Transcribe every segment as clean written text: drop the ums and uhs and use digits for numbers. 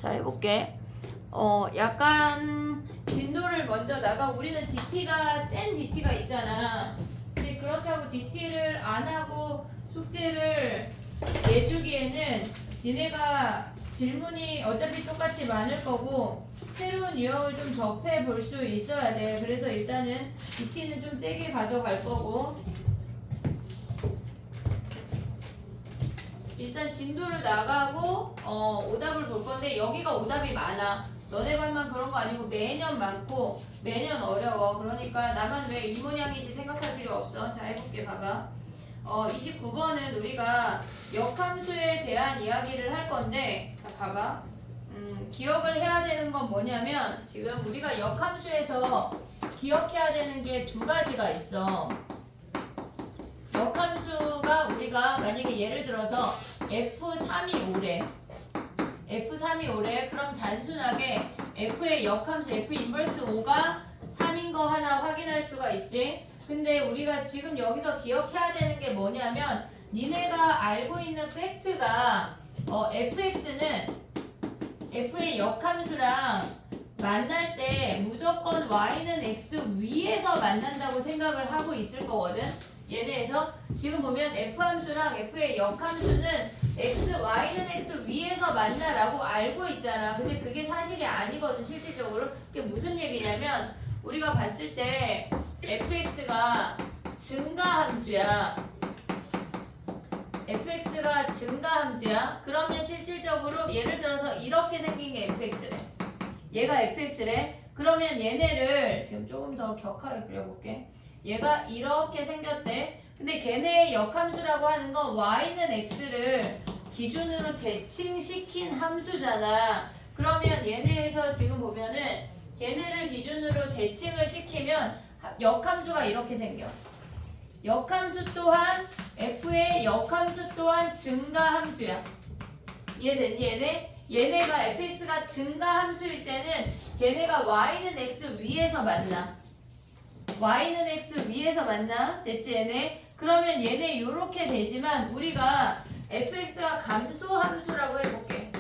자, 해볼게. 약간 진도를 먼저 나가. 우리는 DT가 센 DT가 있잖아. 근데 그렇다고 DT를 안 하고 숙제를 내주기에는 니네가 질문이 어차피 똑같이 많을 거고 새로운 유형을 좀 접해 볼 수 있어야 돼. 그래서 일단은 DT는 좀 세게 가져갈 거고, 일단 진도를 나가고 오답을 볼 건데 여기가 오답이 많아. 너네 반만 그런 거 아니고 매년 많고 매년 어려워. 그러니까 나만 왜 이 모양인지 생각할 필요 없어. 자, 해볼게. 봐봐. 29번은 우리가 역함수에 대한 이야기를 할 건데, 자, 봐봐. 기억을 해야 되는 건 뭐냐면 지금 우리가 역함수에서 기억해야 되는 게 두 가지가 있어. 역함수가 우리가 만약에 예를 들어서 F3이 5래. F3이 5래. 그럼 단순하게 F의 역함수 F 인버스 5가 3인 거 하나 확인할 수가 있지. 근데 우리가 지금 여기서 기억해야 되는 게 뭐냐면 니네가 알고 있는 팩트가 fx는 f의 역함수랑 만날 때 무조건 y는 x 위에서 만난다고 생각을 하고 있을 거거든. 얘네에서 지금 보면 f함수랑 f의 역함수는 x, y는 x 위에서 만나라고 알고 있잖아. 근데 그게 사실이 아니거든. 실질적으로. 그게 무슨 얘기냐면 우리가 봤을 때 fx가 증가함수야. fx가 증가함수야. 그러면 실질적으로 예를 들어서 이렇게 생긴 게 fx래. 얘가 fx래. 그러면 얘네를 지금 조금 더 격하게 그려볼게. 얘가 이렇게 생겼대. 근데 걔네의 역함수라고 하는 건 y는 x를 기준으로 대칭시킨 함수잖아. 그러면 얘네에서 지금 보면은 걔네를 기준으로 대칭을 시키면 역함수가 이렇게 생겨. 역함수 또한 f의 역함수 또한 증가함수야. 이해됐니? 얘네가 fx가 증가함수일 때는 걔네가 y는 x 위에서 만나. y는 x 위에서 만나. 됐지 얘네? 그러면 얘네 요렇게 되지만 우리가 fx가 감소함수라고 해볼게.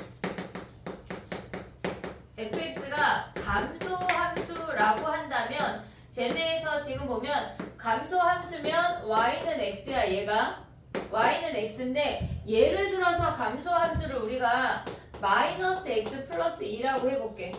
fx가 감소함수라고 한다면 쟤네에서 지금 보면 감소함수면 y는 x야. 얘가 y는 x인데 예를 들어서 감소함수를 우리가 마이너스 x 플러스 2라고 해볼게.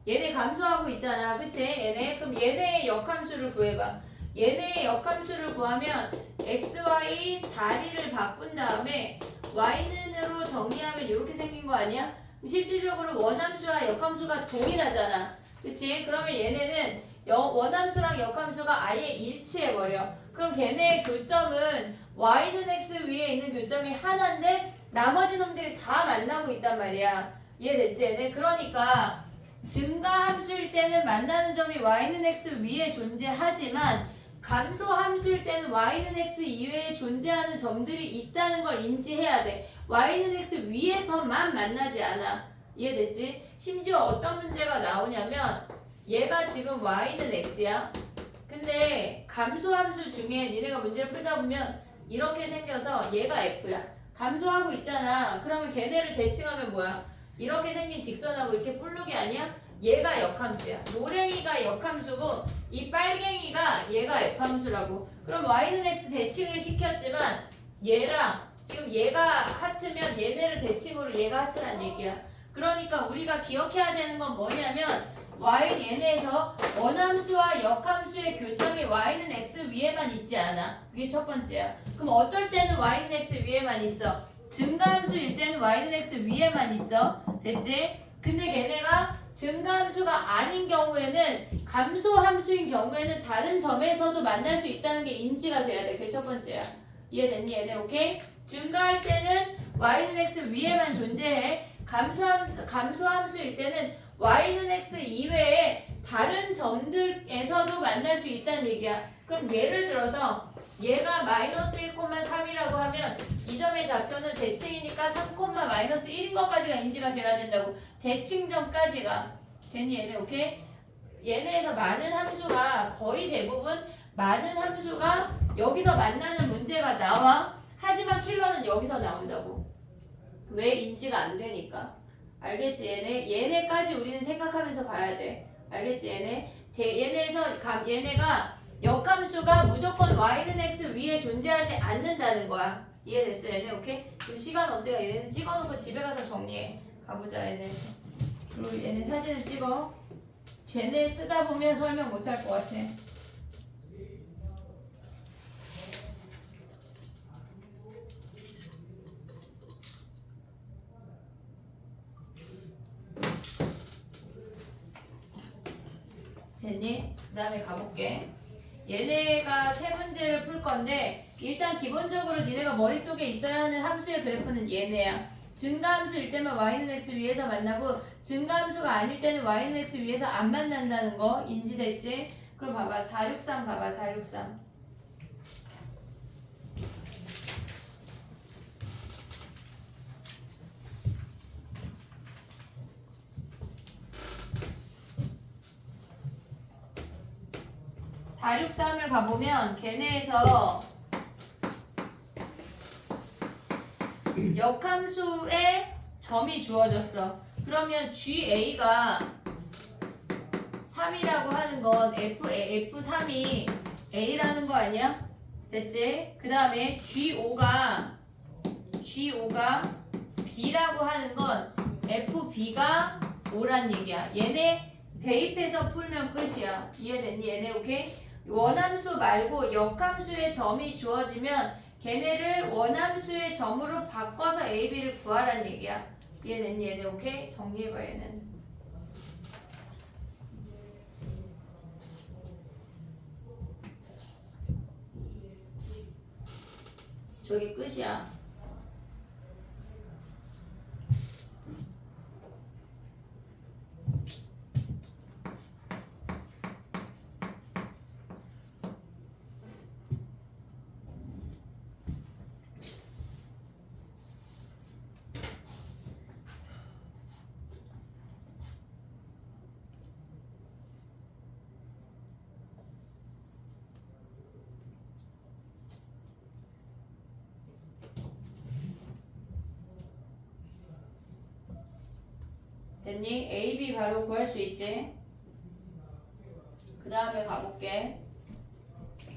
얘네 감소하고 있잖아. 그치? 얘네. 그럼 얘네의 역함수를 구해봐. 얘네의 역함수를 구하면 xy 자리를 바꾼 다음에 y는으로 정리하면 이렇게 생긴 거 아니야? 실질적으로 원함수와 역함수가 동일하잖아. 그치? 그러면 얘네는 원함수랑 역함수가 아예 일치해버려. 그럼 걔네의 교점은 y는 x 위에 있는 교점이 하나인데 나머지 놈들이 다 만나고 있단 말이야. 이해됐지? 얘네? 그러니까 증가함수일 때는 만나는 점이 y는 x 위에 존재하지만 감소함수일 때는 y는 x 이외에 존재하는 점들이 있다는 걸 인지해야 돼. y는 x 위에서만 만나지 않아. 이해됐지? 심지어 어떤 문제가 나오냐면 얘가 지금 y는 x야. 근데 감소함수 중에 니네가 문제를 풀다 보면 이렇게 생겨서 얘가 f야. 감소하고 있잖아. 그러면 걔네를 대칭하면 뭐야? 이렇게 생긴 직선하고 이렇게 볼록이 아니야? 얘가 역함수야. 노랭이가 역함수고 이 빨갱이가 얘가 f함수라고. 그럼 y는 x 대칭을 시켰지만 얘랑 지금 얘가 하트면 얘네를 대칭으로 얘가 하트란 얘기야. 그러니까 우리가 기억해야 되는 건 뭐냐면 얘네에서 원함수와 역함수의 교점이 y는 x 위에만 있지 않아. 그게 첫 번째야. 그럼 어떨 때는 y는 x 위에만 있어? 증가함수일 때는 y는 x 위에만 있어. 됐지? 근데 걔네가 증가함수가 아닌 경우에는 감소함수인 경우에는 다른 점에서도 만날 수 있다는 게 인지가 돼야 돼. 그게 첫 번째야. 이해됐니 얘네? 오케이? 증가할 때는 y는 x 위에만 존재해. 감소함수일 때는 y는 x 이외에 다른 점들에서도 만날 수 있다는 얘기야. 그럼 예를 들어서 얘가 마이너스 1,3이라고 하면 이 점의 좌표는 대칭이니까 3, 마이너스 1인 것까지가 인지가 돼야 된다고. 대칭점까지가. 됐니 얘네? 오케이? 얘네에서 많은 함수가 거의 대부분 많은 함수가 여기서 만나는 문제가 나와. 하지만 킬러는 여기서 나온다고. 왜? 인지가 안 되니까. 알겠지 얘네? 얘네까지 우리는 생각하면서 가야 돼. 알겠지 얘네? 얘네가 역함수가 무조건 y는 x 위에 존재하지 않는다는 거야. 이해됐어 얘네? 오케이? 지금 시간 없으니까 얘네는 찍어놓고 집에 가서 정리해. 가보자 얘네. 그리고 얘네 사진을 찍어. 쟤네 쓰다 보면 설명 못할 것 같아. 됐니? 그 다음에 가볼게. 얘네가 세 문제를 풀 건데 일단 기본적으로 니네가 머릿속에 있어야 하는 함수의 그래프는 얘네야. 증가함수일 때만 y는 x 위에서 만나고 증가함수가 아닐 때는 y는 x 위에서 안 만난다는 거 인지됐지? 그럼 봐봐 463 가봐 463. (463을) 가보면 걔네에서 역함수에 점이 주어졌어. 그러면 GA가 3이라고 하는 건 F3이 A라는 거 아니야? 됐지? 그 다음에 G5가 B라고 하는 건 FB가 5란 얘기야. 얘네 대입해서 풀면 끝이야. 이해됐니? 얘네 오케이? 원함수 말고 역함수에 점이 주어지면 걔네를 원함수의 점으로 바꿔서 A, B를 구하란 얘기야. 이해됐니? 얘네 오케이? 정리해봐 얘는. 저게 끝이야. 됐니? A, B 바로 구할 수 있지? 그 다음에 가볼게.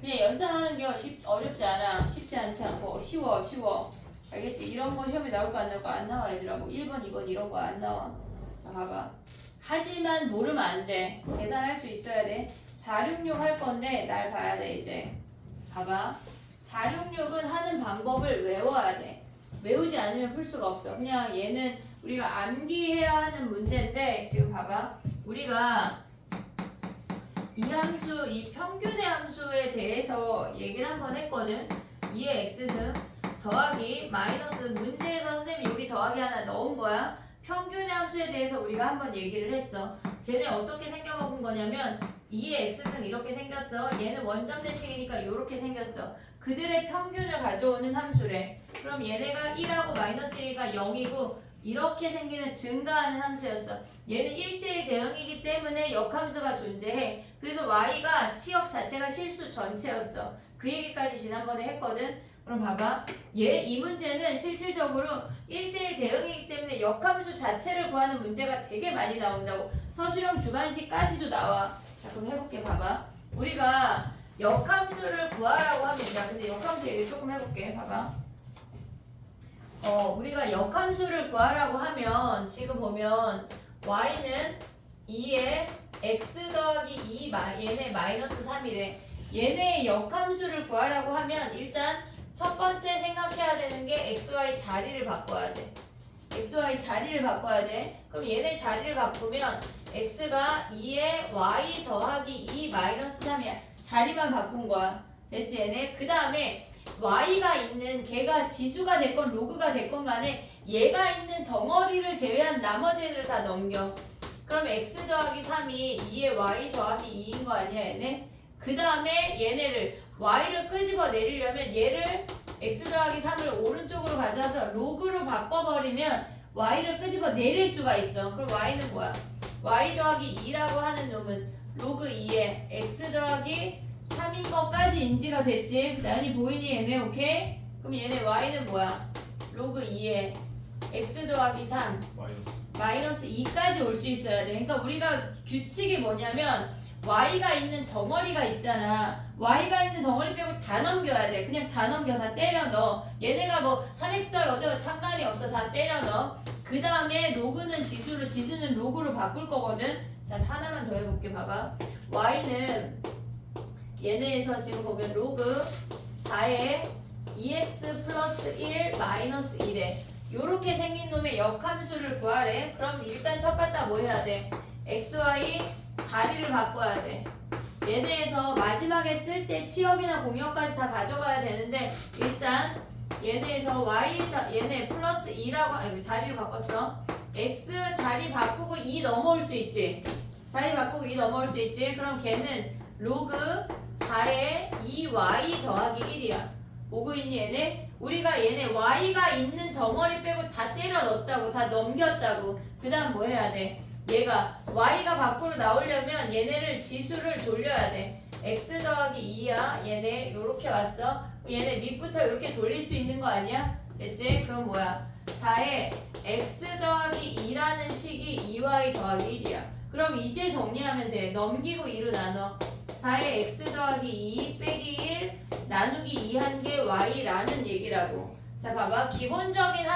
그냥 연산하는 게 어렵지 않아. 쉽지 않지 않고 쉬워. 알겠지? 이런 거 시험에 나올까 안 나올까? 안 나와 얘들아. 뭐 1번, 2번 이런 거 안 나와. 자 가봐. 하지만 모르면 안 돼. 계산할 수 있어야 돼. 466 할 건데 날 봐야 돼 이제. 봐봐. 466은 하는 방법을 외워야 돼. 외우지 않으면 풀 수가 없어. 그냥 얘는 우리가 암기해야 하는 문제인데 지금 봐봐. 우리가 이 함수, 이 평균의 함수에 대해서 얘기를 한번 했거든. 2의 x승 더하기 마이너스 문제에서 선생님이 여기 더하기 하나 넣은 거야. 평균의 함수에 대해서 우리가 한번 얘기를 했어. 쟤네 어떻게 생겨먹은 거냐면 2의 x승 이렇게 생겼어. 얘는 원점 대칭이니까 이렇게 생겼어. 그들의 평균을 가져오는 함수래. 그럼 얘네가 1하고 마이너스 1가 0이고 이렇게 생기는 증가하는 함수였어. 얘는 1대1 대응이기 때문에 역함수가 존재해. 그래서 y가 치역 자체가 실수 전체였어. 그 얘기까지 지난번에 했거든. 그럼 봐봐. 이 문제는 실질적으로 1대1 대응이기 때문에 역함수 자체를 구하는 문제가 되게 많이 나온다고. 서술형 주관식까지도 나와. 자 그럼 해볼게. 봐봐. 우리가 역함수를 구하라고 하면 야 근데 역함수 얘기 조금 해볼게. 봐봐. 우리가 역함수를 구하라고 하면 지금 보면 y는 2에 x 더하기 2 얘네 마이너스 3이래. 얘네의 역함수를 구하라고 하면 일단 첫 번째 생각해야 되는 게 xy 자리를 바꿔야 돼. xy 자리를 바꿔야 돼. 그럼 얘네 자리를 바꾸면 x가 2에 y 더하기 2 마이너스 3이야. 자리만 바꾼 거야. 됐지 얘네? 그 다음에 y가 있는 걔가 지수가 됐건 로그가 됐건 간에 얘가 있는 덩어리를 제외한 나머지 애들을 다 넘겨. 그럼 x 더하기 3이 2에 y 더하기 2인 거 아니야 얘네? 그 다음에 얘네를 y를 끄집어 내리려면 얘를 x 더하기 3을 오른쪽으로 가져와서 로그로 바꿔버리면 y를 끄집어 내릴 수가 있어. 그럼 y는 뭐야? y 더하기 2라고 하는 놈은 로그 2에 x 더하기 3인 것까지 인지가 됐지? 나연이 보이니 얘네 오케이? 그럼 얘네 y는 뭐야? 로그 2에 x 더하기 3 마이너스 2까지 올 수 있어야 돼. 그러니까 우리가 규칙이 뭐냐면 y가 있는 덩어리가 있잖아. y가 있는 덩어리 빼고 다 넘겨야 돼. 그냥 다 넘겨. 다 때려 넣어. 얘네가 뭐 3x 더하기 어쩌고 상관이 없어. 다 때려 넣어. 그 다음에 로그는 지수로, 지수는 로그로 바꿀 거거든. 자, 하나만 더 해볼게. 봐봐. y는 얘네에서 지금 보면 로그 4에 2x 플러스 1 마이너스 1에 요렇게 생긴 놈의 역함수를 구하래. 그럼 일단 첫 발다 뭐 해야 돼? xy 자리를 바꿔야 돼. 얘네에서 마지막에 쓸 때 치역이나 공역까지 다 가져가야 되는데 일단 얘네에서 y 얘네 플러스 2라고 아이고 자리를 바꿨어. x 자리 바꾸고 2 넘어올 수 있지. 자리 바꾸고 2 넘어올 수 있지. 그럼 걔는 로그 4에 2y 더하기 1이야. 오고 있니 얘네? 우리가 얘네 y가 있는 덩어리 빼고 다 때려 넣었다고. 다 넘겼다고. 그 다음 뭐 해야 돼? 얘가 y가 밖으로 나오려면 얘네를 지수를 돌려야 돼. x 더하기 2야. 얘네 요렇게 왔어. 얘네 밑부터 이렇게 돌릴 수 있는 거 아니야? 됐지? 그럼 뭐야? 4에 x 더하기 2라는 식이 2y 더하기 1이야. 그럼 이제 정리하면 돼. 넘기고 2로 나눠. 4에 x 더하기 2 빼기 1 나누기 2 한 게 y라는 얘기라고. 자, 봐봐. 기본적인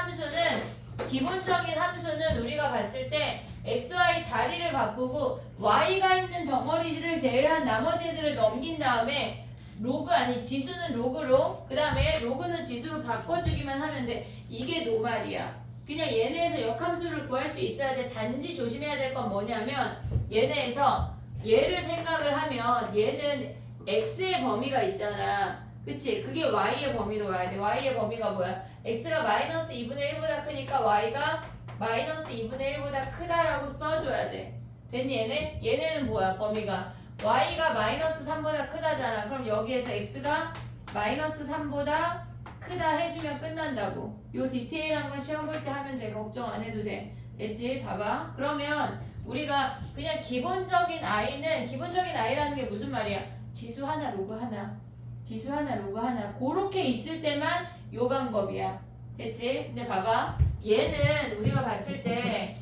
함수는 우리가 봤을 때 xy 자리를 바꾸고 y가 있는 덩어리를 제외한 나머지 애들을 넘긴 다음에 로그 아니 지수는 로그로 그 다음에 로그는 지수로 바꿔주기만 하면 돼. 이게 노말이야. 그냥 얘네에서 역함수를 구할 수 있어야 돼. 단지 조심해야 될 건 뭐냐면 얘네에서 얘를 생각을 하면 얘는 x의 범위가 있잖아. 그치? 그게 y의 범위로 와야 돼. y의 범위가 뭐야? x가 마이너스 2분의 1보다 크니까 y가 마이너스 2분의 1보다 크다라고 써줘야 돼. 됐니 얘네? 얘네는 뭐야 범위가? y가 마이너스 3보다 크다잖아. 그럼 여기에서 x가 마이너스 3보다 크다 해주면 끝난다고. 요 디테일한 건 시험 볼 때 하면 돼. 걱정 안 해도 돼. 됐지? 봐봐. 그러면 우리가 그냥 기본적인 i라는 게 무슨 말이야? 지수 하나 로그 하나 지수 하나 로그 하나 그렇게 있을 때만 요 방법이야. 됐지? 근데 봐봐. 얘는 우리가 봤을 때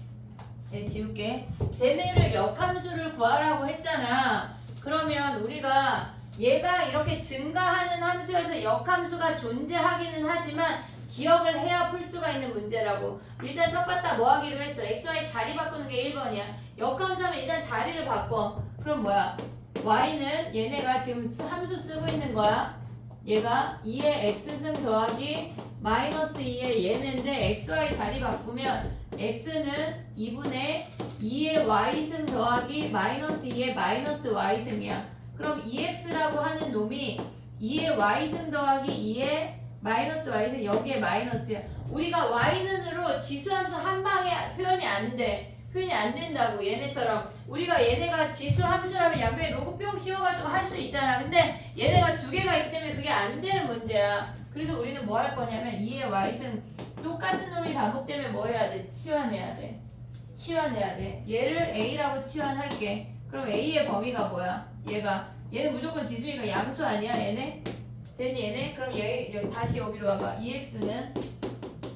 지울게. 쟤네를 역함수를 구하라고 했잖아. 그러면 우리가 얘가 이렇게 증가하는 함수에서 역함수가 존재하기는 하지만 기억을 해야 풀 수가 있는 문제라고. 일단 첫 바다 뭐 하기로 했어? xy 자리 바꾸는 게 1번이야. 역함수하면 일단 자리를 바꿔. 그럼 뭐야? y는 얘네가 지금 함수 쓰고 있는 거야. 얘가 2의 x승 더하기 마이너스 2의 얘네인데 xy 자리 바꾸면 x는 2분의 2의 y승 더하기 마이너스 2의 마이너스 y승이야. 그럼 2x라고 하는 놈이 2의 y승 더하기 2의 마이너스 y승 여기에 마이너스야. 우리가 y는으로 지수함수 한 방에 표현이 안 돼. 표현이 안 된다고. 얘네처럼 우리가 얘네가 지수함수라면 양변에 로그 뿅 씌워가지고 할 수 있잖아. 근데 얘네가 두 개가 있기 때문에 그게 안 되는 문제야. 그래서 우리는 뭐 할 거냐면 2의 y승 똑같은 놈이 반복되면 뭐 해야 돼? 치환해야 돼. 치환해야 돼. 얘를 a라고 치환할게. 그럼 a의 범위가 뭐야? 얘는 무조건 지수니까 양수 아니야 얘네? 됐니 얘네? 그럼 여기 다시 여기로 와봐. 2x는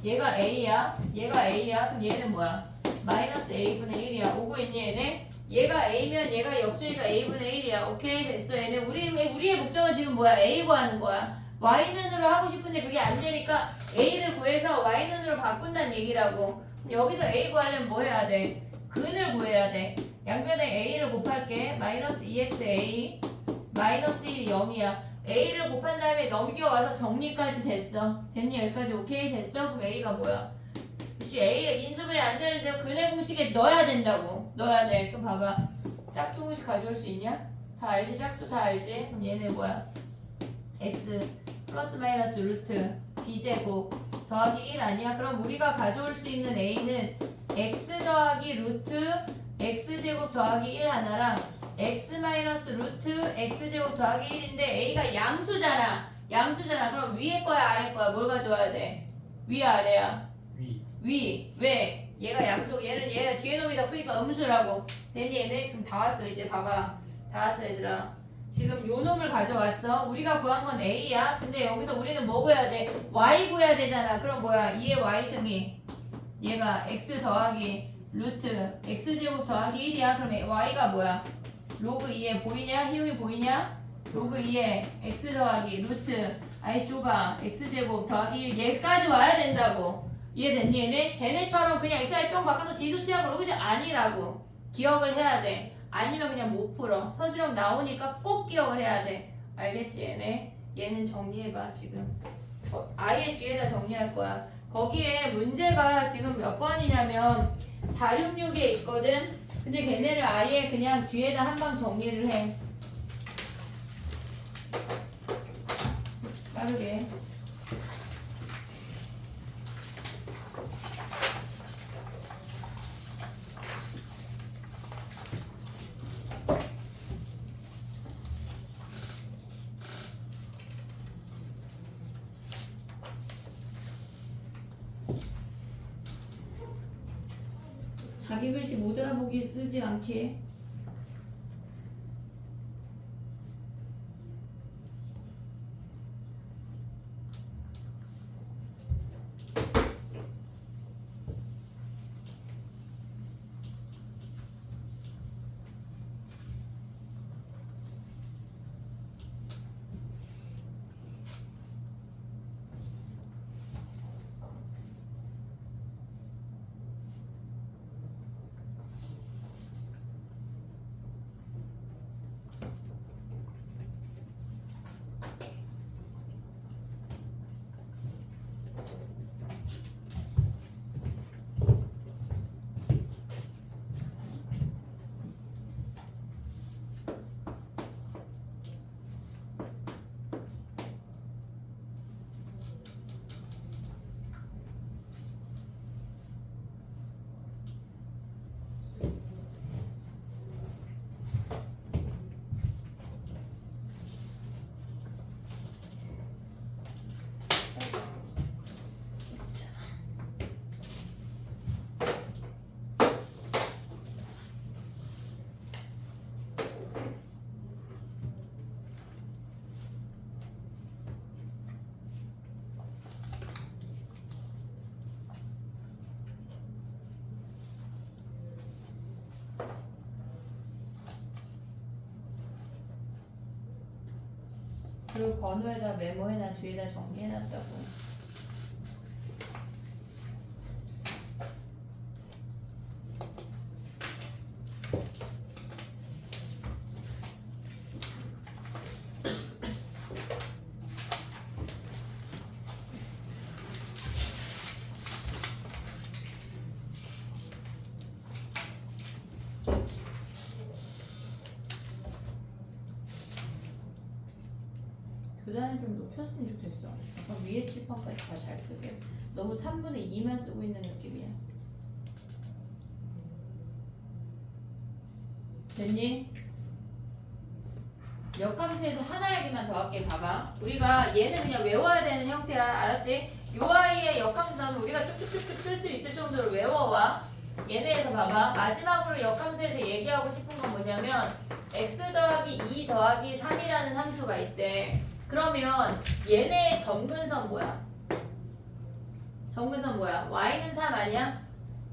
얘가 a야. 그럼 얘는 뭐야? 마이너스 a분의 1이야. 오고 있니 얘네? 얘가 a면 얘가 역수니까 a분의 1이야. 오케이 됐어 얘네. 우리의 목적은 지금 뭐야? a 구하는 거야. y는으로 하고 싶은데 그게 안 되니까 a를 구해서 y는으로 바꾼다는 얘기라고. 여기서 a 구하려면 뭐 해야 돼? 근을 구해야 돼. 양변에 a를 곱할게. 마이너스 2xa 마이너스 1이 0이야. a를 곱한 다음에 넘겨와서 정리까지 됐어. 됐니? 여기까지 오케이 됐어? 그럼 a가 뭐야? 그치 a 인수분해 안 되는데 근의 공식에 넣어야 된다고. 넣어야 돼. 그럼 봐봐. 짝수 공식 가져올 수 있냐? 다 알지? 짝수 다 알지? 그럼 얘네 뭐야? x 플러스 마이너스 루트 b제곱 더하기 1 아니야? 그럼 우리가 가져올 수 있는 a는 x 더하기 루트 x제곱 더하기 1 하나랑 x 마이너스 루트 x제곱 더하기 1인데 a가 양수잖아. 그럼 위에 거야 아래 거야? 뭘 가져와야 돼? 위 아래야? 위. 왜? 얘가 양수. 얘가 뒤에 놈이 더 크니까 음수라고. 됐니 얘네? 그럼 다 왔어 이제 봐봐. 다 왔어 얘들아. 지금 요 놈을 가져왔어. 우리가 구한 건 a야. 근데 여기서 우리는 뭐 구해야 돼? y 구해야 되잖아. 그럼 뭐야? 2의 y승이 얘가 x 더하기 루트 x제곱 더하기 1이야. 그럼 y가 뭐야? 로그 2에 보이냐? 희용이 보이냐? 로그 2에 x 더하기 루트 아이 좁아 x제곱 더하기 1 얘까지 와야 된다고. 이해됐니 얘네? 쟤네처럼 그냥 xi 뿅 바꿔서 지수치하고 로그지 아니라고. 기억을 해야 돼. 아니면 그냥 못 풀어. 서술형 나오니까 꼭 기억을 해야 돼. 알겠지 얘네? 얘는 정리해봐 지금. 아예 뒤에다 정리할 거야. 거기에 문제가 지금 몇 번이냐면 466에 있거든. 근데 걔네를 아예 그냥 뒤에다 한 방 정리를 해. 빠르게. 자기 글씨 못 알아보기 쓰지 않게. 그리고 번호에다 메모해놔. 뒤에다 정리해놨다고. 교단을 좀 높였으면 좋겠어. 약간 위에 칠판까지 다 잘 쓰게. 너무 3분의 2만 쓰고 있는 느낌이야. 됐니? 역함수에서 하나 얘기만 더 할게. 봐봐. 우리가 얘는 그냥 외워야 되는 형태야. 알았지? 요 아이의 역함수 나오면 우리가 쭉쭉쭉쭉 쓸 수 있을 정도로 외워와. 얘네에서 봐봐. 마지막으로 역함수에서 얘기하고 싶은 건 뭐냐면 x 더하기 2 더하기 3이라는 함수가 있대. 그러면 얘네의 점근선 뭐야? 점근선 뭐야? y는 3 아니야?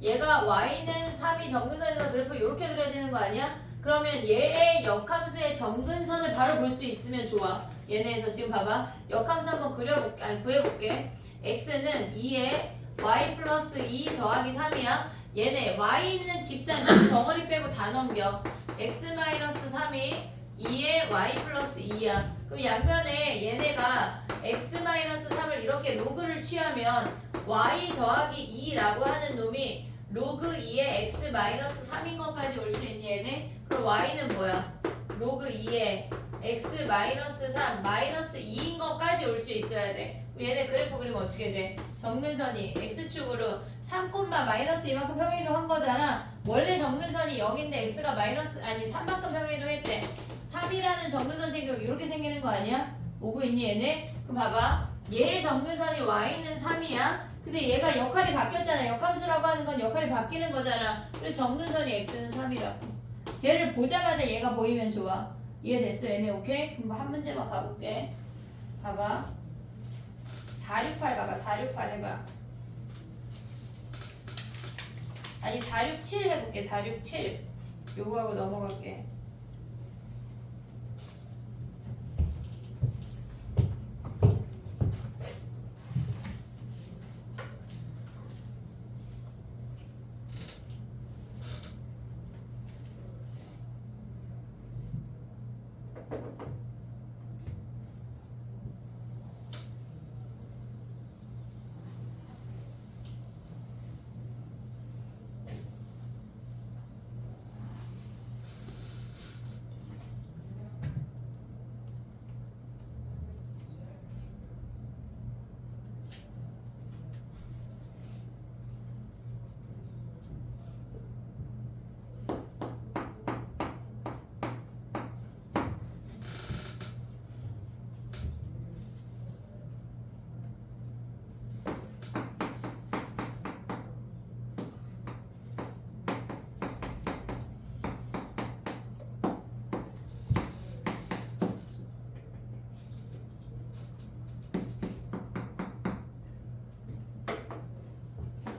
얘가 y는 3이 점근선에서 그래프 이렇게 그려지는 거 아니야? 그러면 얘의 역함수의 점근선을 바로 볼 수 있으면 좋아. 얘네에서 지금 봐봐. 역함수 한번 구해볼게. x는 2에 y 플러스 2 더하기 3이야. 얘네 y 있는 집단 덩어리 빼고 다 넘겨. x 마이너스 3이 2에 y 플러스 2야. 그럼 양면에 얘네가 x 마이너스 3을 이렇게 로그를 취하면 y 더하기 2라고 하는 놈이 로그 2에 x 마이너스 3인 것까지 올 수 있니 얘네? 그럼 y는 뭐야? 로그 2에 x 마이너스 3 마이너스 2인 것까지 올 수 있어야 돼. 그럼 얘네 그래프 그리면 어떻게 돼? 점근선이 x축으로 3, 마이너스 이만큼 평행이동한 거잖아. 원래 점근선이 0인데 x가 마이너스 아니 3만큼 평행이동했대. 3이라는 점근선 생기면 이렇게 생기는 거 아니야? 오고 있니 얘네? 그럼 봐봐. 얘의 점근선이 y는 3이야. 근데 얘가 역할이 바뀌었잖아. 역함수라고 하는 건 역할이 바뀌는 거잖아. 그래서 점근선이 x는 3이라고. 쟤를 보자마자 얘가 보이면 좋아. 이해됐어 얘네? 오케이? 그럼 한 문제만 가볼게. 봐봐. 468 가봐. 468 해봐. 아니 467 해볼게. 467 요거 하고 넘어갈게.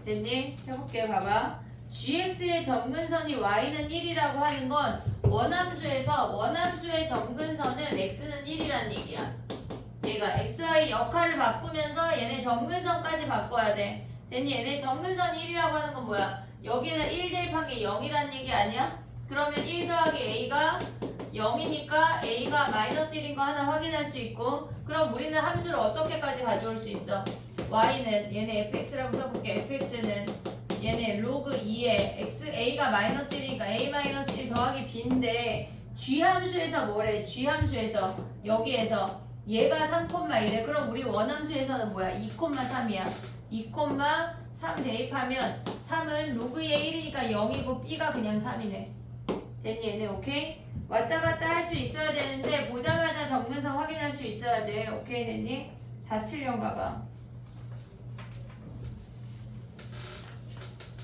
됐니? 해볼게. 봐봐. gx의 점근선이 y는 1이라고 하는 건 원함수의 점근선은 x는 1이란 얘기야. 얘가 xy 역할을 바꾸면서 얘네 점근선까지 바꿔야 돼. 됐니? 얘네 점근선 1이라고 하는 건 뭐야? 여기에다 1 대입한 게 0이란 얘기 아니야? 그러면 1 더하기 a가 0이니까 a가 마이너스 1인 거 하나 확인할 수 있고, 그럼 우리는 함수를 어떻게까지 가져올 수 있어? y는 얘네 fx라고 써볼게. fx는 얘네 로그 2에 x a가 마이너스 1이니까 a 마이너스 1 더하기 b인데 g 함수에서 뭐래? g 함수에서 여기에서 얘가 3,1에 그럼 우리 원함수에서는 뭐야? 2,3이야. 2,3 대입하면 3은 로그 2의 1이니까 0이고 b가 그냥 3이네. 됐니? 얘네 오케이? 왔다 갔다 할 수 있어야 되는데 보자마자 점근선 확인할 수 있어야 돼. 오케이 됐니? 470 봐봐.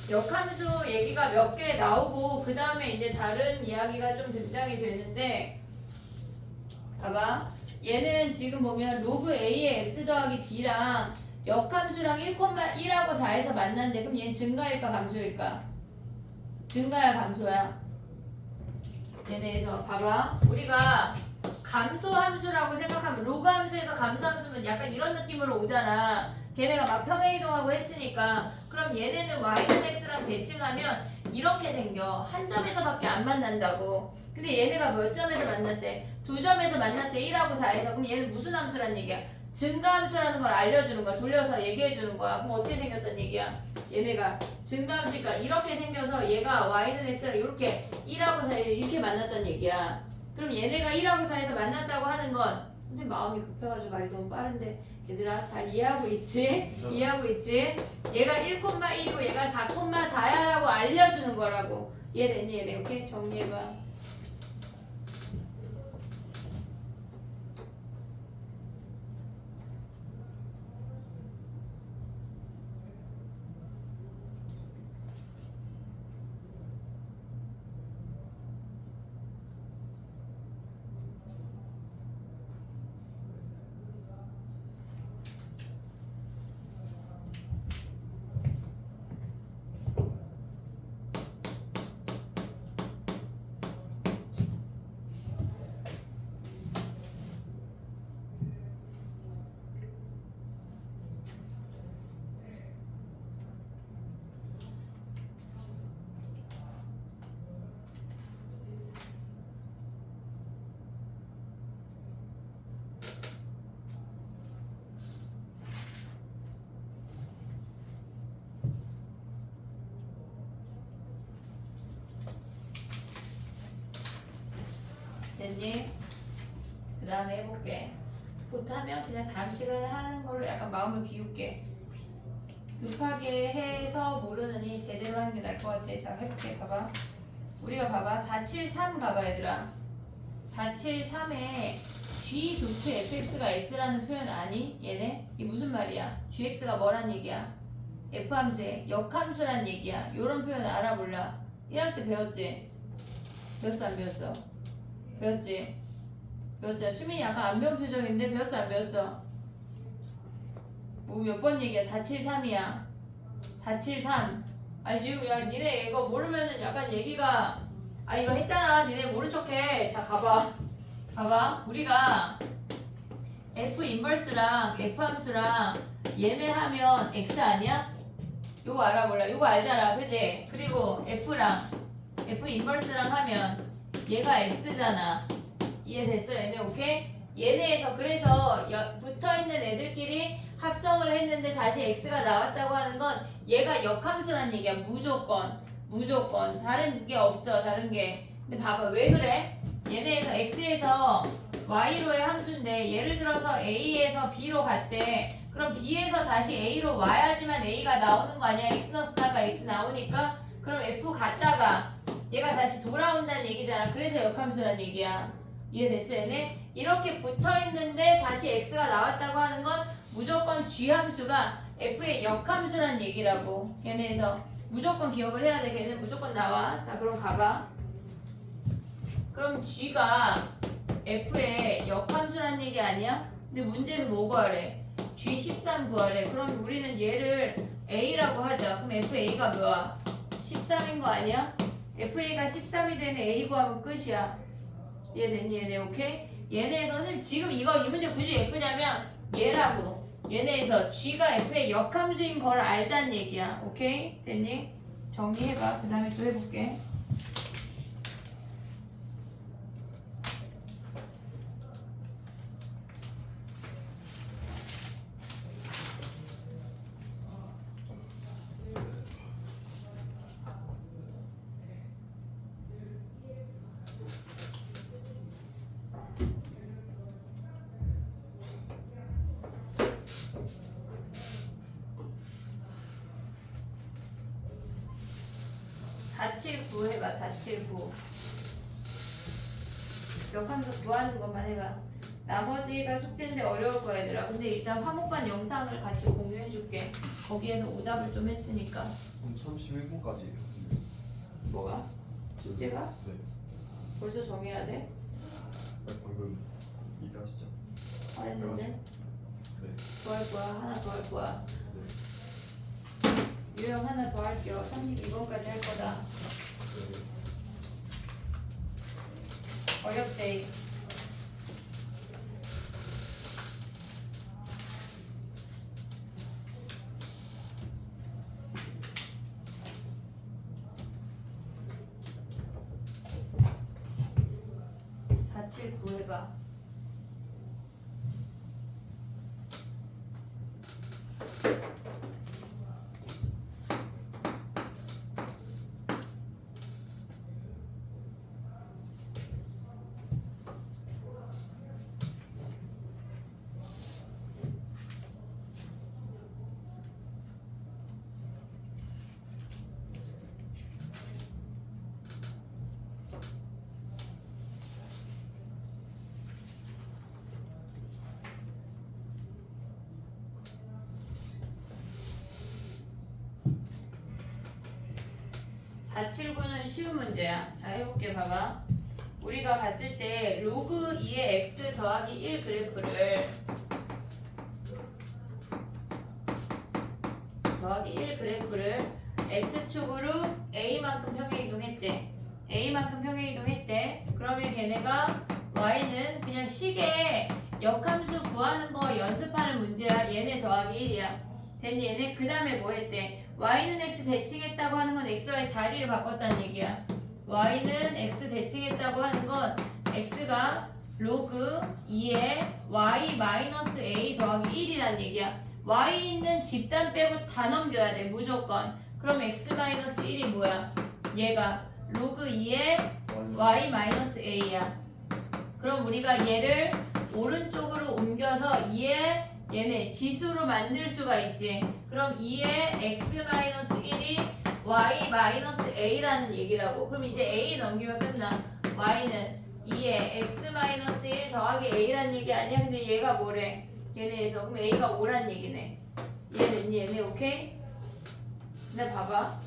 역함수 얘기가 몇 개 나오고 그 다음에 이제 다른 이야기가 좀 등장이 되는데, 봐봐. 얘는 지금 보면 로그 a의 x 더하기 b랑 역함수랑 1,1하고 4에서 만났는데 그럼 얘는 증가일까 감소일까? 증가야 감소야? 얘네에서 봐봐. 우리가 감소함수라고 생각하면 로그 함수에서 감소함수면 약간 이런 느낌으로 오잖아. 걔네가 막 평행이동하고 했으니까. 그럼 얘네는 y는 x랑 대칭하면 이렇게 생겨. 한 점에서밖에 안 만난다고. 근데 얘네가 몇 점에서 만났대? 두 점에서 만났대. 1하고 4에서. 그럼 얘는 무슨 함수란 얘기야? 증가함수라는 걸 알려주는 거야. 돌려서 얘기해주는 거야. 그럼 어떻게 생겼단 얘기야? 얘네가 증가함수니까 이렇게 생겨서 얘가 y는 x랑 이렇게 1하고 4에서 이렇게 만났단 얘기야. 그럼 얘네가 1하고 4에서 만났다고 하는 건, 선생님 마음이 급해가지고 말이 너무 빠른데 얘들아 잘 이해하고 있지? 이해하고 있지? 얘가 1,1이고 얘가 4,4야 라고 알려주는 거라고. 이해됐니? 얘네 오케이? 정리해봐. 됐니? 그 다음에 해볼게. 못하면 그냥 다음 시간에 하는 걸로 약간 마음을 비울게. 급하게 해서 모르느니 제대로 하는 게 나을 것 같아. 자 해볼게. 봐봐. 우리가 봐봐. 473 가봐 얘들아. 473에 g 도트 fx가 x라는 표현 아니? 얘네? 이게 무슨 말이야? gx가 뭐란 얘기야? f함수에 역함수란 얘기야. 요런 표현 알아 몰라? 1학기 때 배웠지? 배웠어 안 배웠어? 배웠지? 배웠지? 수민이 약간 안 배운 표정인데 배웠어 안 배웠어? 뭐 몇 번 얘기야? 473이야. 473. 아니 지금 야 니네 이거 모르면은 약간 얘기가 아 이거 했잖아. 니네 모른 척해. 자 봐봐. 우리가 F 인버스랑 F 함수랑 얘네 하면 X 아니야? 요거 알아 몰라? 요거 알잖아. 그지? 그리고 F랑 F 인버스랑 하면 얘가 X잖아. 이해됐어? 얘네 오케이? 얘네에서 그래서 붙어있는 애들끼리 합성을 했는데 다시 X가 나왔다고 하는 건 얘가 역함수란 얘기야. 무조건 다른 게 없어. 다른 게. 근데 봐봐 왜 그래? 얘네에서 X에서 Y로의 함수인데 예를 들어서 A에서 B로 갔대. 그럼 B에서 다시 A로 와야지만 A가 나오는 거 아니야? X 넣었다가 X 나오니까 그럼 F 갔다가 얘가 다시 돌아온다는 얘기잖아. 그래서 역함수란 얘기야. 이해됐어 얘네? 이렇게 붙어있는데 다시 X가 나왔다고 하는 건 무조건 G함수가 F의 역함수란 얘기라고. 걔네에서 무조건 기억을 해야 돼. 걔는 무조건 나와. 자 그럼 가봐. 그럼 G가 F의 역함수란 얘기 아니야? 근데 문제는 뭐 구하래? G13 구하래. 그럼 우리는 얘를 A라고 하자. 그럼 FA가 뭐야? 13인 거 아니야? FA가 13이 되는 A 구하면 끝이야. 이해됐니 얘네 오케이? 얘네에서 선생님 지금 이 문제 굳이 F냐면 얘라고. 얘네에서 G가 F의 역함수인 걸 알자는 얘기야. 오케이? 됐니? 정리해봐. 그 다음에 또 해볼게. 해봐. 479 역함수 구하는 것만 해봐. 나머지가 숙제인데 어려울 거야 얘들아. 근데 일단 화목반 영상을 같이 공유해줄게. 거기에서 오답을 좀 했으니까. 그럼 31분까지 뭐가? 숙제가? 네. 벌써 정해야 돼? 방금 얘기하시죠? 안 했는데? 네. 더 할 거야? 하나 더 할 거야? 네. 유형 하나 더 할게요. 32번까지 할 거다. 어렵대. 해봐. (479는) 쉬운 문제야. 자, 해볼게. 봐봐. 우리가 봤을 때 로그 2의 x 더하기 1 그래프를 x축으로 a만큼 평행이동했대. a만큼 평행이동했대. 그러면 걔네가 y는 그냥 식의 역함수 구하는 거 연습하는 문제야. 얘네 더하기 1이야. 됐니? 얘네 그 다음에 뭐 했대? y는 x 대칭했다고 하는 건 x와의 자리를 바꿨다는 얘기야. y는 x 대칭했다고 하는 건 x가 로그 2의 y 마이너스 a 더하기 1이란 얘기야. y 있는 집단 빼고 다 넘겨야 돼. 무조건. 그럼 x 마이너스 1이 뭐야? 얘가 로그 2의 y 마이너스 a야. 그럼 우리가 얘를 오른쪽으로 옮겨서 2의 얘네 지수로 만들 수가 있지. 그럼 2의 x-1이 y-a라는 얘기라고. 그럼 이제 a 넘기면 끝나. y는 2의 x-1 더하기 a라는 얘기 아니야? 근데 얘가 뭐래? 얘네에서. 그럼 a가 5란 얘기네. 이해됐니? 얘네 오케이? 근데 봐봐.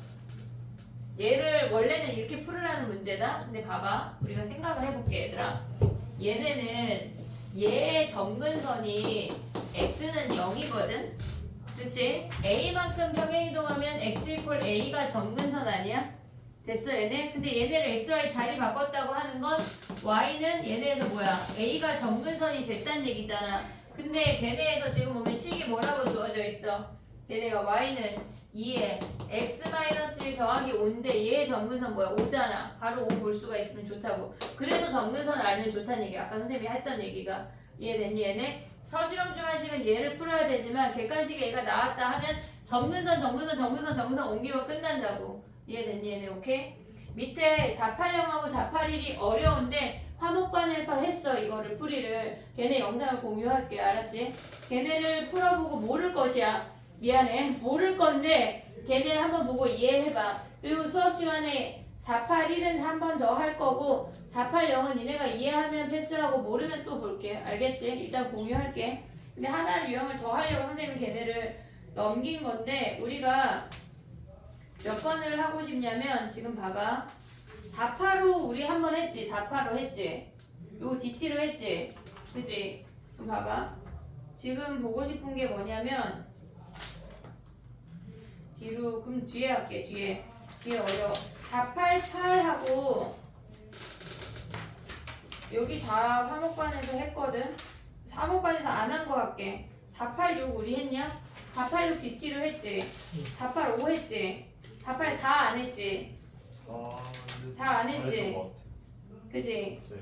얘를 원래는 이렇게 풀으라는 문제다. 근데 봐봐. 우리가 생각을 해볼게 얘들아. 얘네는 얘의 점근선이 x는 0이거든? 그치? A만큼 평행이동하면 x 이퀄 A가 점근선 아니야? 됐어 얘네? 근데 얘네를 xy 자리 바꿨다고 하는 건 y는 얘네에서 뭐야? A가 점근선이 됐다는 얘기잖아. 근데 걔네에서 지금 보면 식이 뭐라고 주어져 있어? 걔네가 y는 2에 x-1 더하기 5인데 얘의 점근선 뭐야? 5잖아. 바로 5 볼 수가 있으면 좋다고. 그래서 점근선을 알면 좋다는 얘기야. 아까 선생님이 했던 얘기가. 이해됐니 얘네? 서술형 중간식은 얘를 풀어야 되지만 객관식에 얘가 나왔다 하면 점근선 옮기면 끝난다고. 이해됐니 얘네? 오케이? 밑에 480하고 481이 어려운데 화목반에서 했어 이거를 풀이를. 걔네 영상을 공유할게. 알았지? 걔네를 풀어보고 모를 것이야. 미안해. 모를 건데 걔네를 한번 보고 이해해봐. 그리고 수업 시간에 481은 한 번 더 할 거고 480은 니네가 이해하면 패스하고 모르면 또 볼게. 알겠지? 일단 공유할게. 근데 하나를 유형을 더 하려고 선생님이 걔네를 넘긴 건데 우리가 몇 번을 하고 싶냐면 지금 봐봐. 485 우리 한 번 했지. 485 했지. 요거 DT로 했지. 그치? 그럼 봐봐. 지금 보고 싶은 게 뭐냐면 뒤로 그럼 뒤에 할게. 뒤에 어려워. 488하고 여기 다 화목반에서 했거든. 화목반에서 안 한 거 할게. 486 우리 했냐? 486 DT로 했지. 485 했지. 484 안 했지. 4 안 했지. 그지? 네.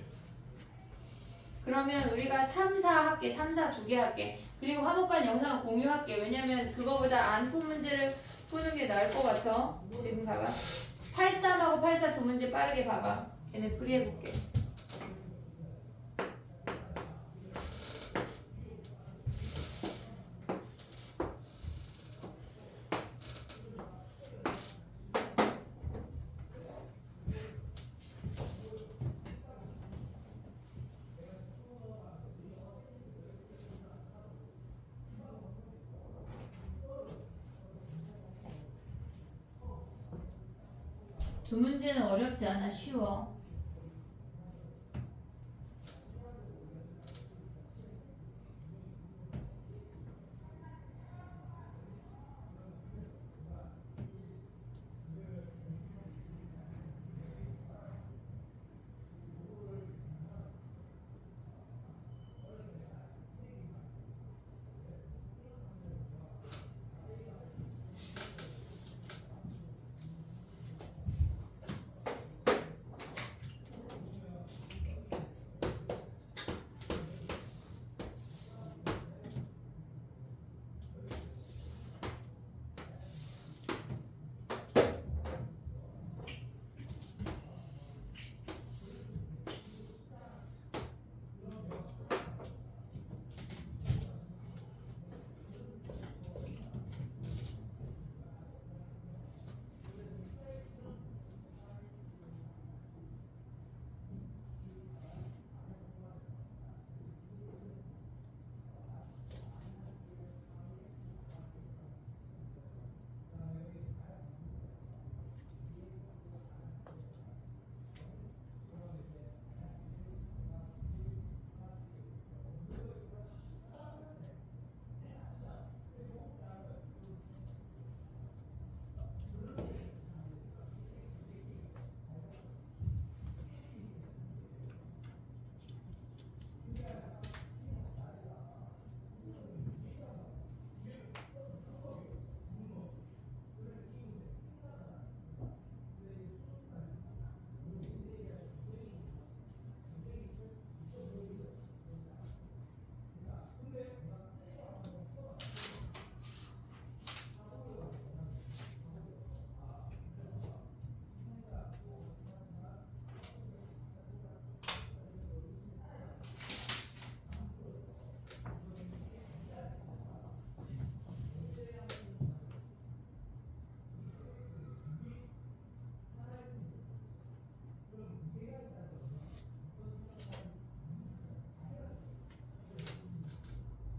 그러면 우리가 3, 4 할게. 3, 4 두 개 할게. 그리고 화목반 영상을 공유할게. 왜냐면 그거보다 안푼 문제를 푸는 게 나을 것 같아. 지금 봐봐. 83하고 84 두 문제 빠르게 봐봐. 얘네 풀이해볼게. 두 문제는 어렵지 않아. 쉬워.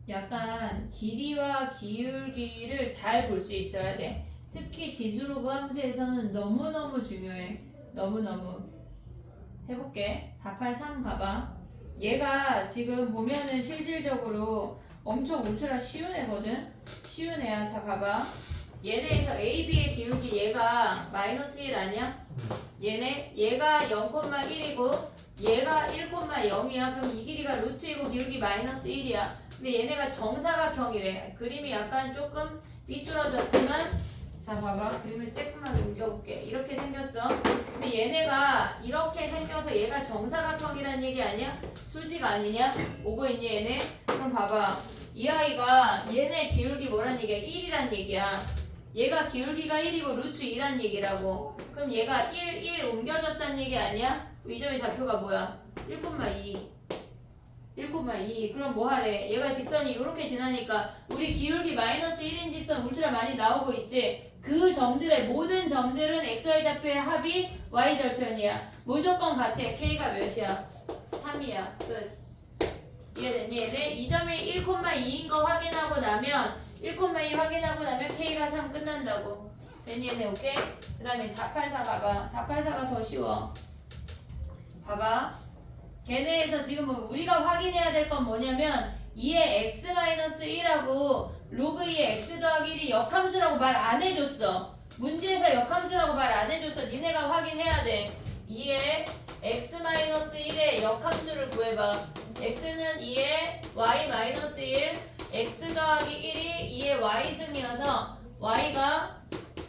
약간 길이와 기울기를 잘 볼 수 있어야 돼. 특히 지수로그 함수에서는 너무너무 중요해. 너무너무. 해볼게. 483 가봐. 얘가 지금 보면은 실질적으로 엄청 울트라 쉬운 애거든. 쉬운 애야. 자 봐봐. 얘네에서 A, B의 기울기 얘가 마이너스 1 아니야? 얘가 0,1이고 얘가 1,0이야. 그럼 이 길이가 루트이고 기울기 마이너스 1이야. 근데 얘네가 정사각형이래. 그림이 약간 조금 삐뚤어졌지만 자 봐봐. 그림을 조금만 옮겨볼게. 이렇게 생겼어. 근데 얘네가 이렇게 생겨서 얘가 정사각형이란 얘기 아니야? 수직 아니냐? 오고 있니 얘네? 그럼 봐봐. 이 아이가 얘네 기울기 뭐란 얘기야? 1이란 얘기야. 얘가 기울기가 1이고 루트 2란 얘기라고. 그럼 얘가 1 옮겨졌다는 얘기 아니야? 이 점의 좌표가 뭐야? 1,2 1,2 그럼 뭐 하래? 얘가 직선이 이렇게 지나니까 우리 기울기 마이너스 1인 직선 울트라 많이 나오고 있지? 그 점들의 모든 점들은 xy 좌표의 합이 y 절편이야. 무조건 같아. k가 몇이야? 3이야. 끝. 이해됐니? 얘네 이 점이 1,2인 거 확인하고 나면 1,2 확인하고 나면 k가 3 끝난다고. 됐니? 얘네 오케이? 그 다음에 484 가봐. 484가 더 쉬워. 봐봐. 걔네에서 지금 뭐 우리가 확인해야 될 건 뭐냐면 2의 x-1하고 로그 2의 x 더하기 1이 역함수라고 말 안 해줬어. 문제에서 역함수라고 말 안 해줬어. 니네가 확인해야 돼. 2의 x-1의 역함수를 구해봐. x는 2의 y-1 x 더하기 1이 2의 y승이어서 y가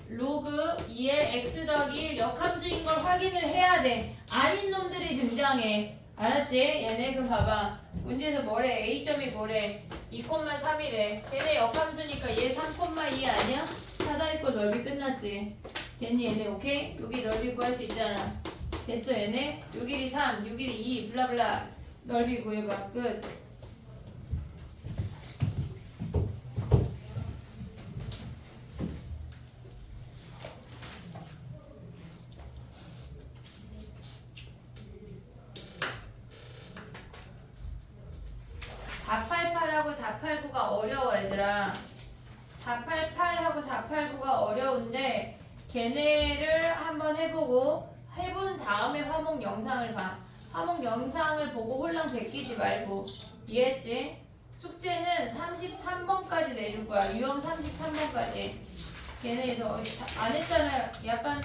로그 2의 x 더하기 1 역함수인 걸 확인을 해야 돼. 아닌 놈들이 등장해. 알았지? 얘네 그럼 봐봐. 문제에서 뭐래? A점이 뭐래? 2,3이래. 걔네 역함수니까 얘 3,2 아니야? 사다리꼴 넓이 끝났지? 됐니 얘네 오케이? 여기 넓이 구할 수 있잖아. 됐어 얘네? 요 길이 3, 요 길이 2 블라블라 넓이 구해봐. 끝. (488하고 489가) 어려워 얘들아. 488하고 489가 어려운데 걔네를 한번 해보고 해본 다음에 화목 영상을 봐. 화목 영상을 보고 홀랑 베끼지 말고. 이해했지? 숙제는 33번까지 내줄 거야. 유형 33번까지. 걔네에서 안 했잖아. 약간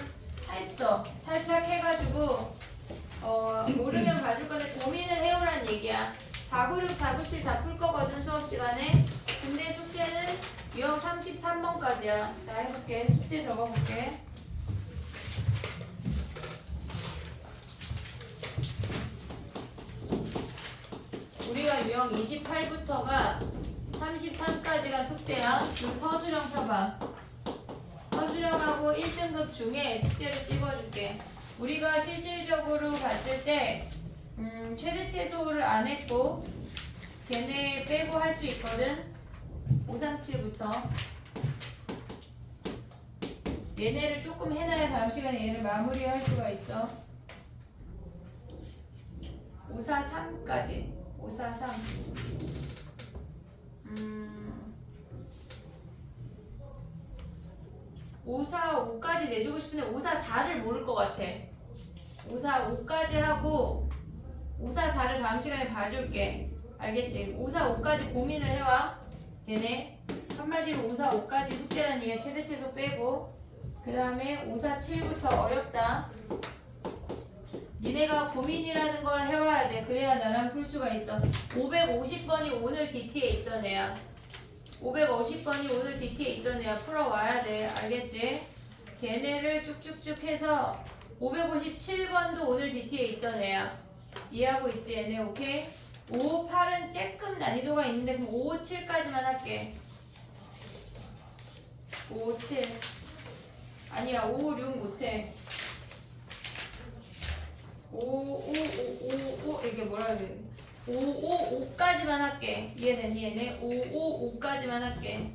했어. 살짝 해가지고 모르면 봐줄 건데 고민을 해오란 얘기야. 496, 497 다 풀 거거든 수업 시간에. 근데 숙제는 유형 33번까지야. 자 해볼게. 숙제 적어볼게. 우리가 유형 28부터가 33까지가 숙제야. 그리고 서술형 펴봐. 서술형하고 1등급 중에 숙제를 찍어줄게. 우리가 실질적으로 봤을 때 최대 최소를 안 했고 걔네 빼고 할 수 있거든. 537부터 얘네를 조금 해놔야 다음 시간에 얘를 마무리할 수가 있어. 543까지 543 545까지 내주고 싶은데 544를 모를 것 같아. 545까지 하고 544를 다음 시간에 봐줄게. 알겠지? 545까지 고민을 해와. 걔네 한마디로 545까지 숙제라는 얘기가 최대 최소 빼고 그 다음에 547부터 어렵다. 니네가 고민이라는 걸 해와야 돼. 그래야 나랑 풀 수가 있어. 550번이 오늘 DT에 있던 애야. 550번이 오늘 DT에 있던 애야. 풀어와야 돼. 알겠지? 걔네를 쭉쭉쭉 해서 557번도 오늘 DT에 있던 애야. 이해하고 있지? 얘네 오케이? 558은 조금 난이도가 있는데 그럼 557까지만 할게. 557 아니야 556 못해. 555 이게 뭐라 그래? 555까지만 할게. 이해되니 얘네? 555까지만 할게.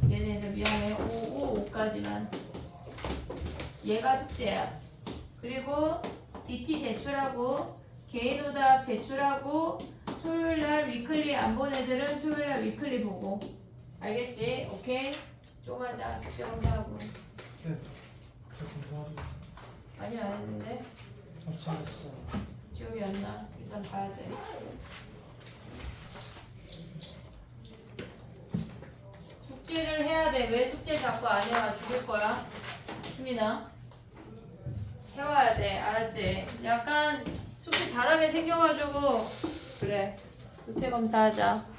얘네에서 미안해. 555까지만. 얘가 숙제야. 그리고 DT 제출하고 개인오답 제출하고 토요일날 위클리 안 본 애들은 토요일날 위클리 보고. 알겠지? 오케이? 쪼가자. 숙제 검사하고. 네, 저 검사하고 아니 안 했는데? 같이 하겠어. 기억이 안 나. 일단 봐야 돼. 숙제를 해야 돼. 왜 숙제를 자꾸 안 해와? 죽일 거야. 수민아. 해와야 돼. 알았지? 약간 숙제 잘하게 생겨가지고 그래. 숙제 검사하자.